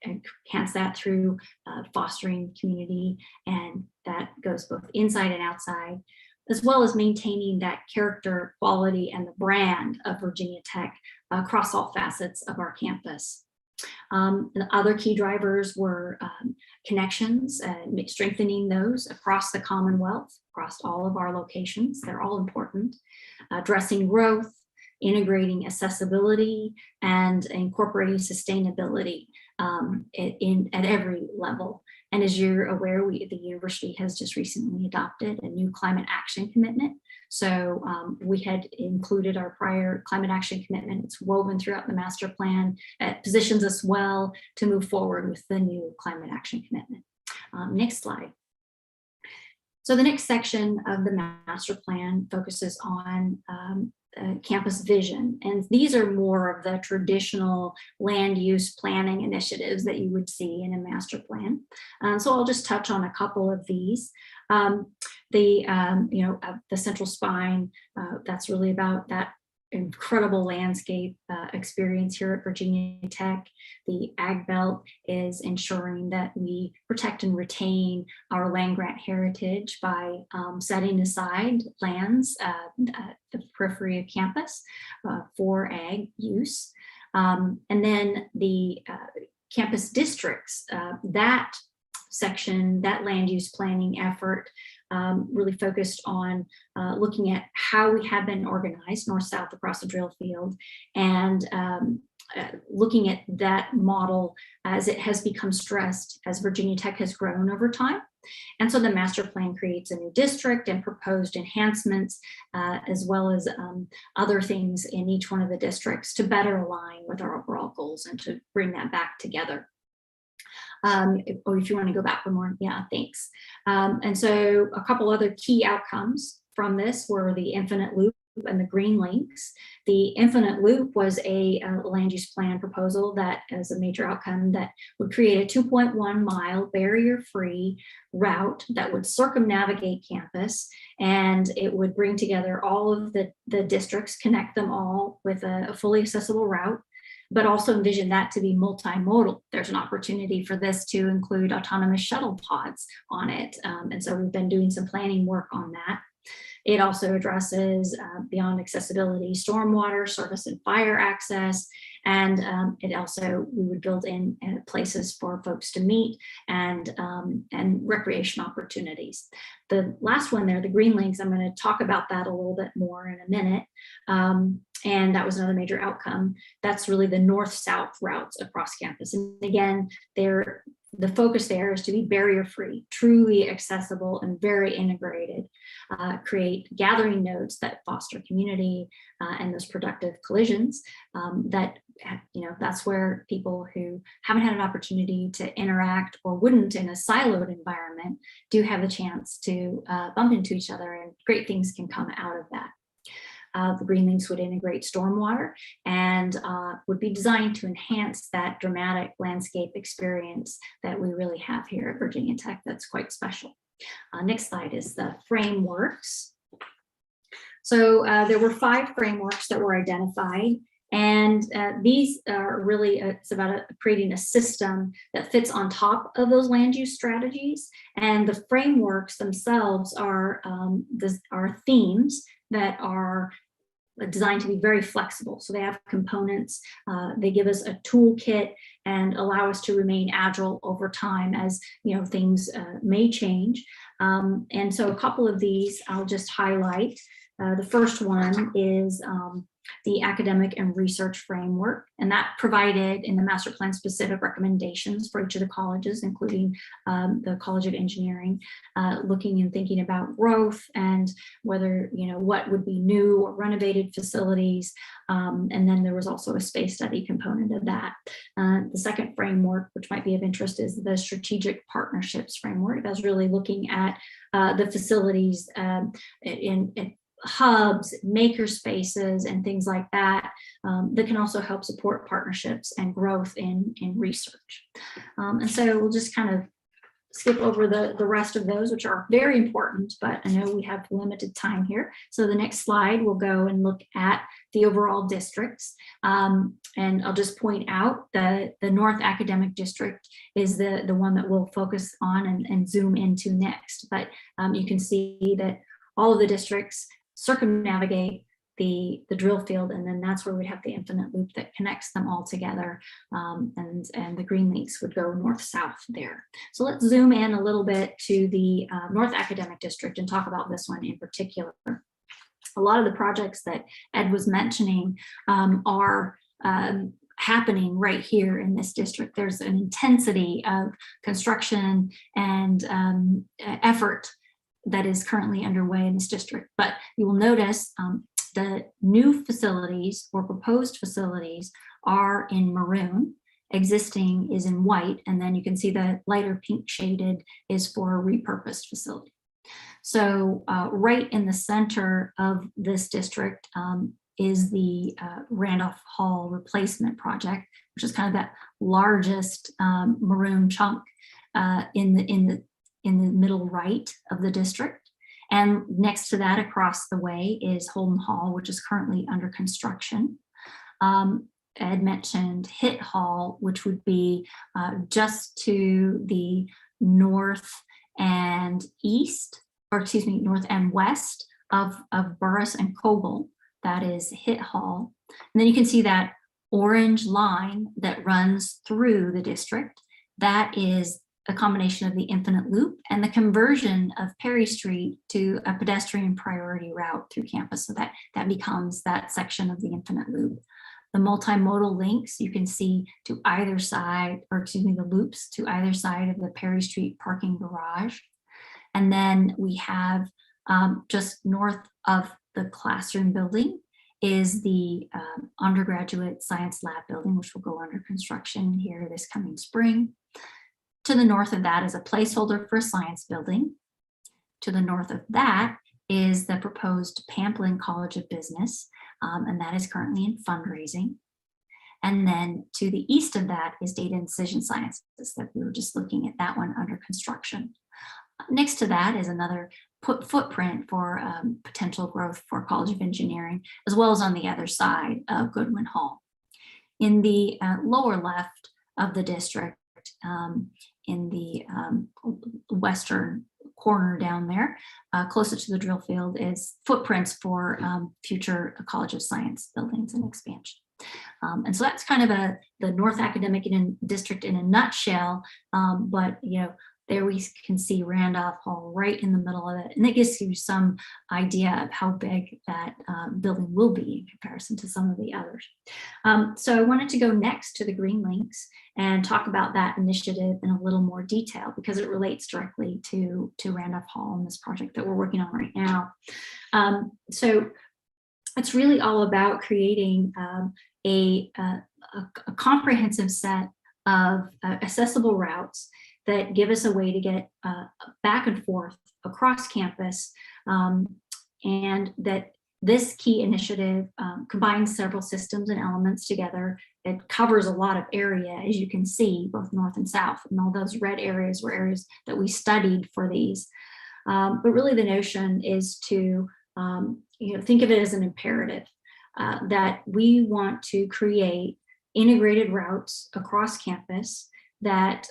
enhance that through fostering community. And that goes both inside and outside, as well as maintaining that character, quality, and the brand of Virginia Tech across all facets of our campus. The other key drivers were connections, strengthening those across the Commonwealth, across all of our locations. They're all important. Addressing growth, integrating accessibility, and incorporating sustainability at every level. And as you're aware, the university has just recently adopted a new climate action commitment. So we had included our prior climate action commitment. It's woven throughout the master plan. It positions us well to move forward with the new climate action commitment. Next slide. So the next section of the master plan focuses on campus vision. And these are more of the traditional land use planning initiatives that you would see in a master plan. So I'll just touch on a couple of these. The central spine, that's really about that incredible landscape experience here at Virginia Tech. The Ag Belt is ensuring that we protect and retain our land grant heritage by setting aside lands at the periphery of campus for ag use. And then the campus districts, that section, that land use planning effort really focused on looking at how we have been organized north-south across the drill field, and looking at that model as it has become stressed as Virginia Tech has grown over time. And so the master plan creates a new district and proposed enhancements, as well as other things in each one of the districts to better align with our overall goals and to bring that back together. If you want to go back one more, yeah, thanks. And so a couple other key outcomes from this were the infinite loop and the green links. The infinite loop was a land use plan proposal that as a major outcome that would create a 2.1 mile barrier-free route that would circumnavigate campus, and it would bring together all of the districts, connect them all with a fully accessible route, but also envision that to be multimodal. There's an opportunity for this to include autonomous shuttle pods on it. And so we've been doing some planning work on that. It also addresses beyond accessibility, stormwater, surface and fire access, and it also, we would build in places for folks to meet and recreation opportunities. The last one there, the green links, I'm going to talk about that a little bit more in a minute. And that was another major outcome. That's really the north-south routes across campus. And again, the focus there is to be barrier-free, truly accessible, and very integrated. Create gathering nodes that foster community and those productive collisions that's where people who haven't had an opportunity to interact or wouldn't in a siloed environment do have a chance to bump into each other, and great things can come out of that. The green links would integrate stormwater and would be designed to enhance that dramatic landscape experience that we really have here at Virginia Tech that's quite special. Next slide is the frameworks. So there were 5 frameworks that were identified. And these are really, it's about creating a system that fits on top of those land use strategies. And the frameworks themselves are themes that are designed to be very flexible. So they have components, they give us a toolkit and allow us to remain agile over time as things may change. And so a couple of these I'll just highlight. The first one is the academic and research framework, and that provided in the master plan specific recommendations for each of the colleges, including the College of Engineering, looking and thinking about growth and whether, what would be new or renovated facilities. And then there was also a space study component of that. The second framework, which might be of interest, is the strategic partnerships framework. That's really looking at the facilities in hubs, maker spaces, and things like that, that can also help support partnerships and growth in research. And so we'll just kind of skip over the rest of those, which are very important, but I know we have limited time here. So the next slide, we'll go and look at the overall districts. And I'll just point out that the North Academic District is the one that we'll focus on and zoom into next. But you can see that all of the districts circumnavigate the drill field, and then that's where we have the infinite loop that connects them all together, and the green links would go north-south there. So let's zoom in a little bit to the North Academic District and talk about this one in particular. A lot of the projects that Ed was mentioning are happening right here in this district. There's an intensity of construction and effort that is currently underway in this district. But you will notice the new facilities or proposed facilities are in maroon, existing is in white, and then you can see the lighter pink shaded is for a repurposed facility. So right in the center of this district is the Randolph Hall replacement project, which is kind of that largest maroon chunk in the middle right of the district. And next to that, across the way, is Holden Hall, which is currently under construction. Ed mentioned Hitt Hall, which would be just to the north and east, or excuse me, north and west of Burris and Coble. That is Hitt Hall. And then you can see that orange line that runs through the district. That is a combination of the infinite loop and the conversion of Perry Street to a pedestrian priority route through campus. So that becomes that section of the infinite loop. The multimodal links you can see to either side, or excuse me, the loops to either side of the Perry Street parking garage. And then we have just north of the classroom building is the undergraduate science lab building, which will go under construction here this coming spring. To the north of that is a placeholder for a science building. To the north of that is the proposed Pamplin College of Business, and that is currently in fundraising. And then to the east of that is Data and Decision Sciences, that we were just looking at that one under construction. Next to that is another footprint for potential growth for College of Engineering, as well as on the other side of Goodwin Hall. In the lower left of the district, in the western corner down there, closer to the drill field, is footprints for future College of Science buildings and expansion. And so that's kind of the North Academic District in a nutshell, but there we can see Randolph Hall right in the middle of it. And that gives you some idea of how big that building will be in comparison to some of the others. So I wanted to go next to the green links and talk about that initiative in a little more detail, because it relates directly to Randolph Hall and this project that we're working on right now. So it's really all about creating a comprehensive set of accessible routes that give us a way to get back and forth across campus, and that this key initiative combines several systems and elements together. It covers a lot of area, as you can see, both north and south, and all those red areas were areas that we studied for these. But really the notion is to think of it as an imperative that we want to create integrated routes across campus, that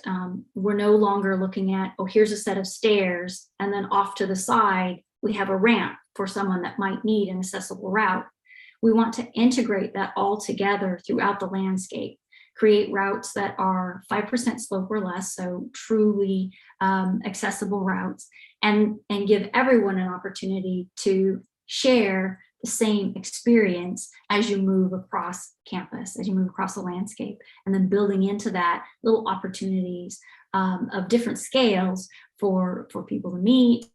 we're no longer looking at, oh, here's a set of stairs, and then off to the side, we have a ramp for someone that might need an accessible route. We want to integrate that all together throughout the landscape, create routes that are 5% slope or less, so truly accessible routes, and give everyone an opportunity to share the same experience as you move across campus, as you move across the landscape, and then building into that little opportunities of different scales for people to meet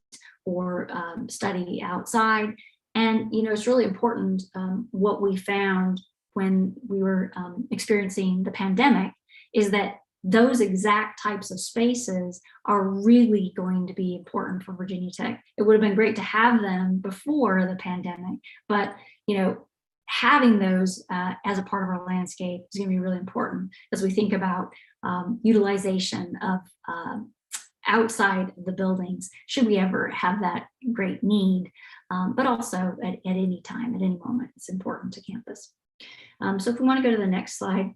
or study outside. And, it's really important what we found when we were experiencing the pandemic is that those exact types of spaces are really going to be important for Virginia Tech. It would have been great to have them before the pandemic, but having those as a part of our landscape is going to be really important as we think about utilization of outside the buildings, should we ever have that great need, but also at any time, at any moment, it's important to campus. So if we want to go to the next slide.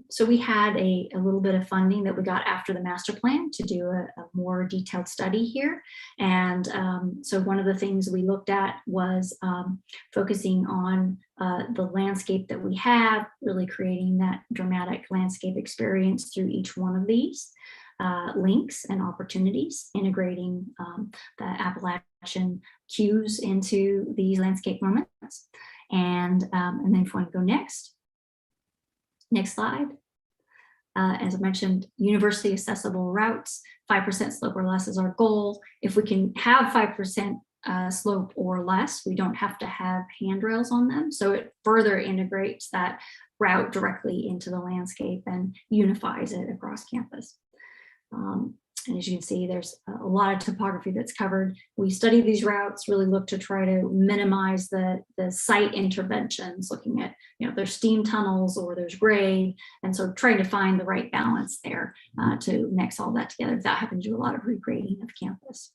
So we had a little bit of funding that we got after the master plan to do a more detailed study here. And so one of the things we looked at was focusing on the landscape that we have, really creating that dramatic landscape experience through each one of these links and opportunities, integrating the Appalachian cues into these landscape moments. And then if we want to go next slide. As I mentioned, university accessible routes, 5% slope or less is our goal. If we can have 5% slope or less, we don't have to have handrails on them. So it further integrates that route directly into the landscape and unifies it across campus. And as you can see, there's a lot of topography that's covered. We study these routes, really look to try to minimize the site interventions, looking at, there's steam tunnels or there's grade. And so trying to find the right balance there to mix all that together without having to do a lot of regrading of campus.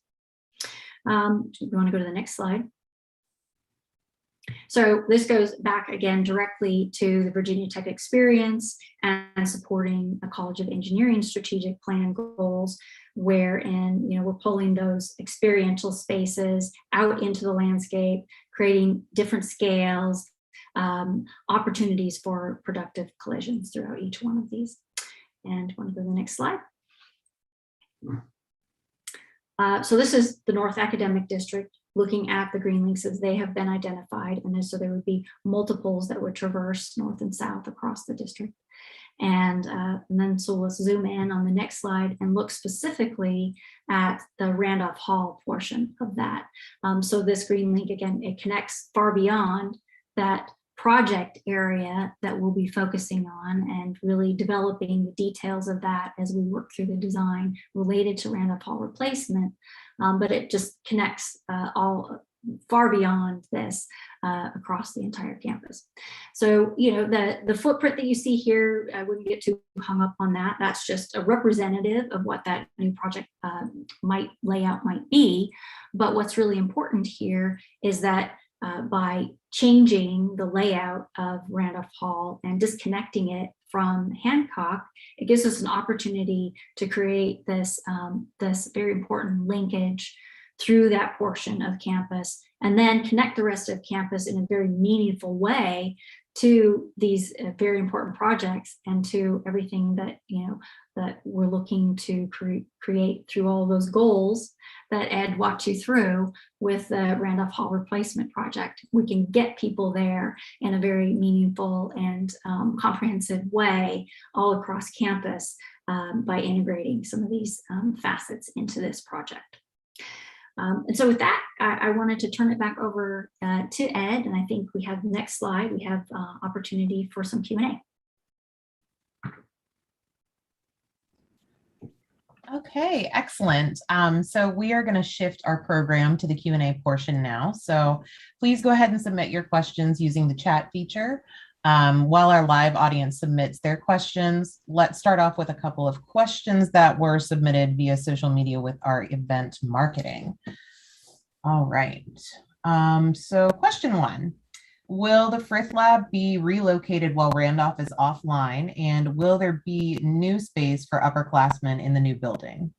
We want to go to the next slide. So this goes back again directly to the Virginia Tech experience and supporting a College of Engineering strategic plan goals, wherein we're pulling those experiential spaces out into the landscape, creating different scales, opportunities for productive collisions throughout each one of these. And I want to go to the next slide. So this is the North Academic District, looking at the green links as they have been identified. And then, so there would be multiples that would traverse north and south across the district. And then, so let's zoom in on the next slide and look specifically at the Randolph Hall portion of that. So this green link, again, it connects far beyond that project area that we'll be focusing on and really developing the details of that as we work through the design related to Randolph Hall replacement. But it just connects all far beyond this across the entire campus. So, the footprint that you see here, I wouldn't get too hung up on that. That's just a representative of what that new project layout might be. But what's really important here is that by changing the layout of Randolph Hall and disconnecting it from Hancock, it gives us an opportunity to create this very important linkage through that portion of campus, and then connect the rest of campus in a very meaningful way to these very important projects and to everything that that we're looking to create through all those goals that Ed walked you through with the Randolph Hall replacement project. We can get people there in a very meaningful and comprehensive way all across campus by integrating some of these facets into this project. And so with that, I wanted to turn it back over to Ed, and I think we have the next slide. We have opportunity for some Q&A. Okay, excellent. So we are going to shift our program to the Q&A portion now. So please go ahead and submit your questions using the chat feature. While our live audience submits their questions, let's start off with a couple of questions that were submitted via social media with our event marketing. All right. So question one, will the Frith Lab be relocated while Randolph is offline? And will there be new space for upperclassmen in the new building?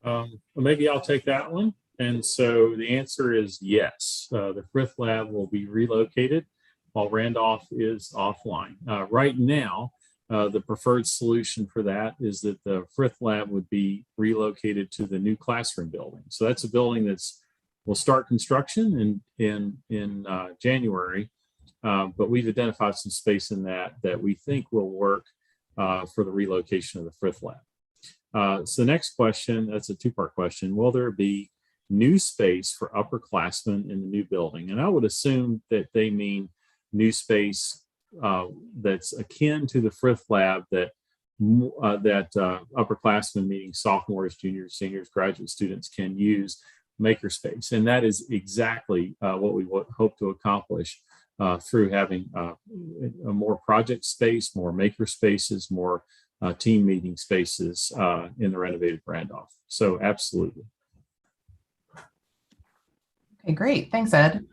Well, maybe I'll take that one. And so the answer is yes. The Frith Lab will be relocated while Randolph is offline. Right now, the preferred solution for that is that the Frith Lab would be relocated to the new classroom building. So that's a building will start construction in January, but we've identified some space in that we think will work for the relocation of the Frith Lab. So the next question, that's a two-part question. Will there be new space for upperclassmen in the new building? And I would assume that they mean new space that's akin to the Frith Lab that upperclassmen, meaning sophomores, juniors, seniors, graduate students, can use makerspace. And that is exactly what we hope to accomplish through having a more project space, more maker spaces, more team meeting spaces in the renovated Randolph. So absolutely. Okay, great. Thanks, Ed.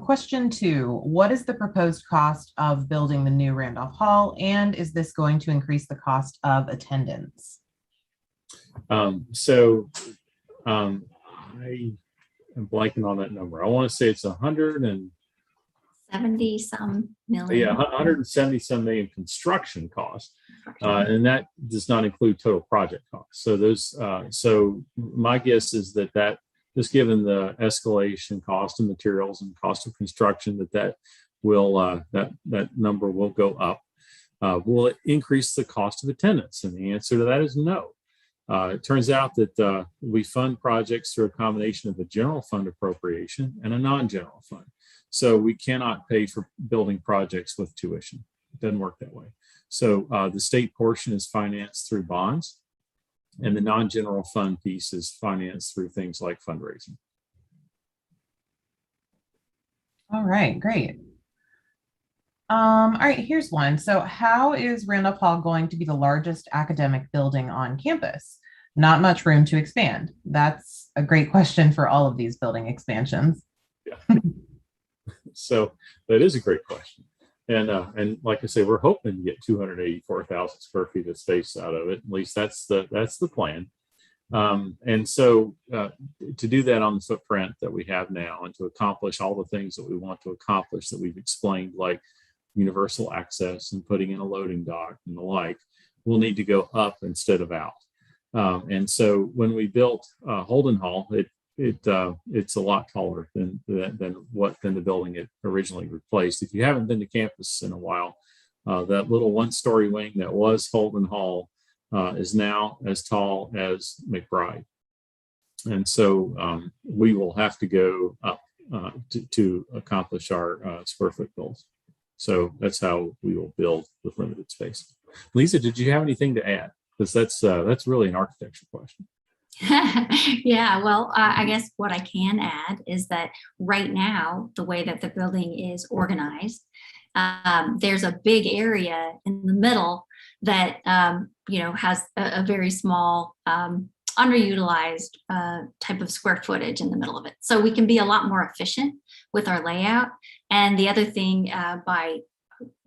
Question two, what is the proposed cost of building the new Randolph Hall? And is this going to increase the cost of attendance? I am blanking on that number. I want to say it's 70 some million. Yeah, 170 some million construction costs, and that does not include total project costs. So so my guess is that just given the escalation cost of materials and cost of construction, that number will go up. Will it increase the cost of attendance? And the answer to that is no. It turns out that we fund projects through a combination of a general fund appropriation and a non-general fund. So we cannot pay for building projects with tuition. It doesn't work that way. So the state portion is financed through bonds, and the non-general fund piece is financed through things like fundraising. All right, great. All right, here's one. So how is Randolph Hall going to be the largest academic building on campus? Not much room to expand. That's a great question for all of these building expansions. Yeah. So that is a great question. And like I say, we're hoping to get 284,000 square feet of space out of it. At least that's the plan. And so to do that on the footprint that we have now, and to accomplish all the things that we want to accomplish that we've explained, like universal access and putting in a loading dock and the like, we'll need to go up instead of out. And so when we built Holden Hall, it's a lot taller than the building it originally replaced. If you haven't been to campus in a while, that little one-story wing that was Holden Hall is now as tall as McBride. And so we will have to go up to accomplish our square foot goals. So that's how we will build with limited space. Lisa, did you have anything to add? Because that's really an architecture question. Yeah, well, I guess what I can add is that right now, the way that the building is organized, there's a big area in the middle that has a very small underutilized type of square footage in the middle of it. So we can be a lot more efficient with our layout. And the other thing, by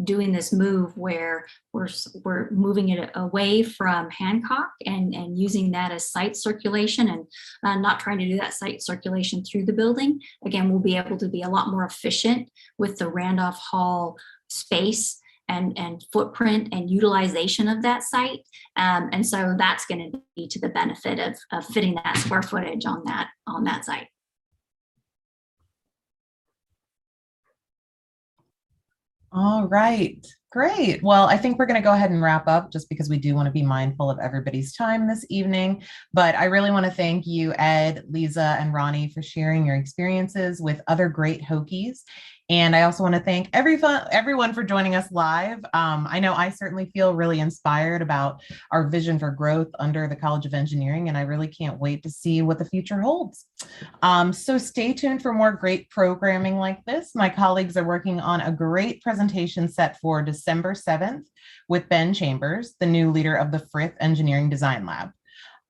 doing this move where we're moving it away from Hancock and using that as site circulation, and not trying to do that site circulation through the building, again, we'll be able to be a lot more efficient with the Randolph Hall space and footprint and utilization of that site. And so that's going to be to the benefit of fitting that square footage on that site. All right, great. Well, I think we're going to go ahead and wrap up just because we do want to be mindful of everybody's time this evening. But I really want to thank you, Ed, Liza, and Ronnie, for sharing your experiences with other great Hokies. And I also want to thank everyone for joining us live. I know I certainly feel really inspired about our vision for growth under the College of Engineering, and I really can't wait to see what the future holds. So stay tuned for more great programming like this. My colleagues are working on a great presentation set for December 7th with Ben Chambers, the new leader of the Frith Engineering Design Lab.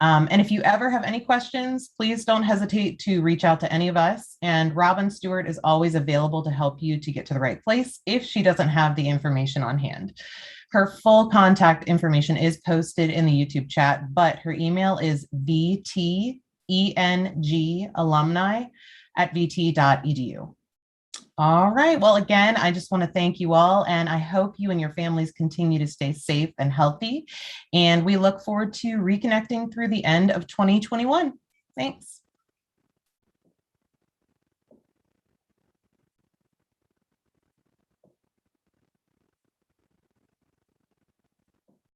And if you ever have any questions, please don't hesitate to reach out to any of us. And Robin Stewart is always available to help you to get to the right place if she doesn't have the information on hand. Her full contact information is posted in the YouTube chat, but her email is vtengalumni@vt.edu. All right. Well, again, I just want to thank you all, and I hope you and your families continue to stay safe and healthy. And we look forward to reconnecting through the end of 2021. Thanks.